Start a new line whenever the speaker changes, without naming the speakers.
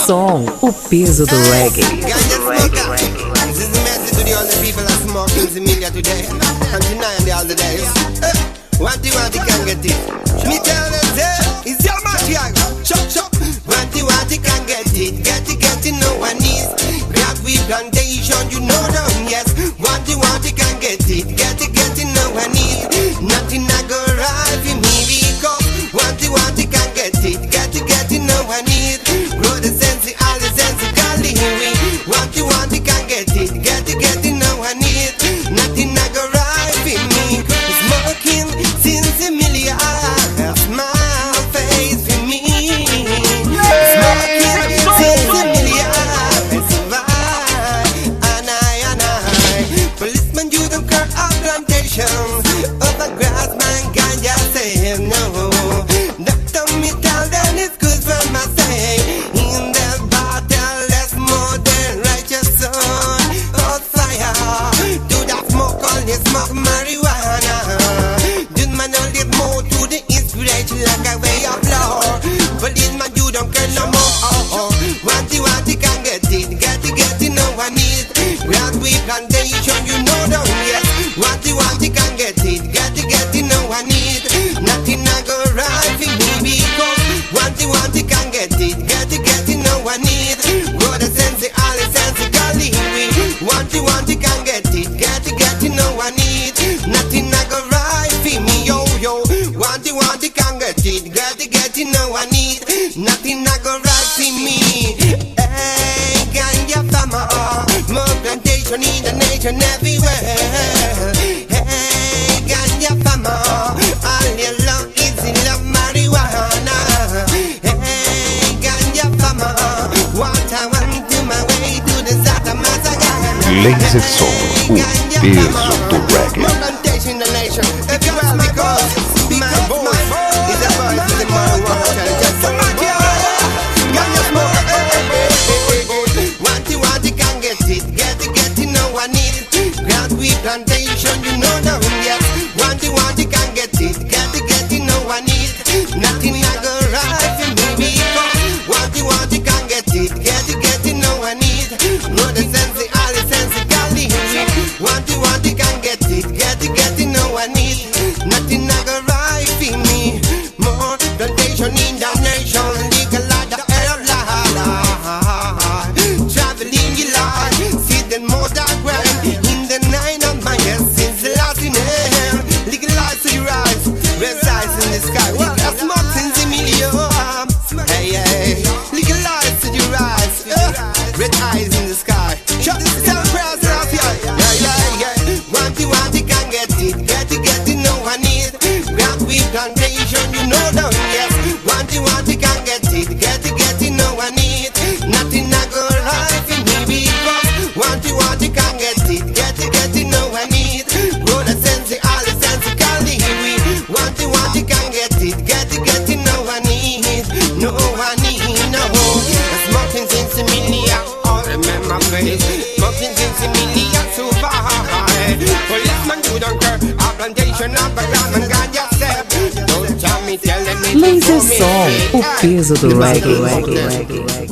som, o peso do reggae.
This is the message to the other people that smoke in the media today and denying the other days. Want you can get it. Me tell them, say, it's your magic. Chop, chop. Want you can get it. Get it, no one needs. Grab we plantation, you know them, yes. Want you can get it. Get it, no one needs. Nothing I go right for me because want you can get it. Get it, no one needs. Grow the sense, all the sense, golly. Want you can get it. Get it, no one needs. Nothing I go right for me. Smoking since a million. Smile face for me. Smoking since a million. Survive. And I. Policeman, you don't care of plantation. Over grass, man, ganja say no. Doctor, me tell them it's good for my say. In the battle, less more than righteous son. Hot fire. Do that smoke, only smoke marijuana. Do man only more to the inspiration like a way of law. Policeman, you don't care no more. Want you can get it. Get it, no one needs. Grand we plantation, you know them, yes. Want you can get it. Get it, no one needs. Nothing I go right for me because want you can get it. Get it, no one needs. Go the sense, all the sense, golly. Want you can get it. Get it, no one needs. Nothing I go right for me, yo. Want you can get it. Get it, no one needs. Nothing I go right for me. Hey, ganja farmer, more plantation in the nation everywhere. Hey, ganja farmer, all your love is in love marijuana. Hey, ganja farmer, what I want to my way to the Santa Mazaga.
Laser Som, o peso do reggae.
More plantation in the nation everywhere because my voice is a voice of the marijuana. Just so much, ganja smoke. Want you can get it. Get it, no one needs. Grand we plantation, you know them, yes. Want you can get it. Get it, no one needs. Nothing I go right for me because want you can get it. Get it, no one needs. No the sense, all the sense, golly. Want you can get it. Get it, no one needs. Nothing I go right for me. More plantation in the nation, legalize the air life. Traveling your life, see the more that grind. In the night of my head, since the last in hell. Legalize to your eyes, resides in the sky. Well, that's more since a million. Hey, legalize to your eyes, red eyes in the sky. Shut the cell prayers out here. Yeah. Want you can get it. Get it, no one needs. Grab we plantation, you know them, yes. Want you can get it. Get it, no one needs. Nothing I go right for me because want you can get it. Get it, no one needs. Go the sense, all the sense, golly. Want you can get it. Get it, no one needs. No one needs, no. Smoking since a million, all remember face. Smoking since a million, so far. Policeman, you don't care. A plantation, a background, and ganja step. Don't tell me, tell them.
Laser som, o peso do reggae.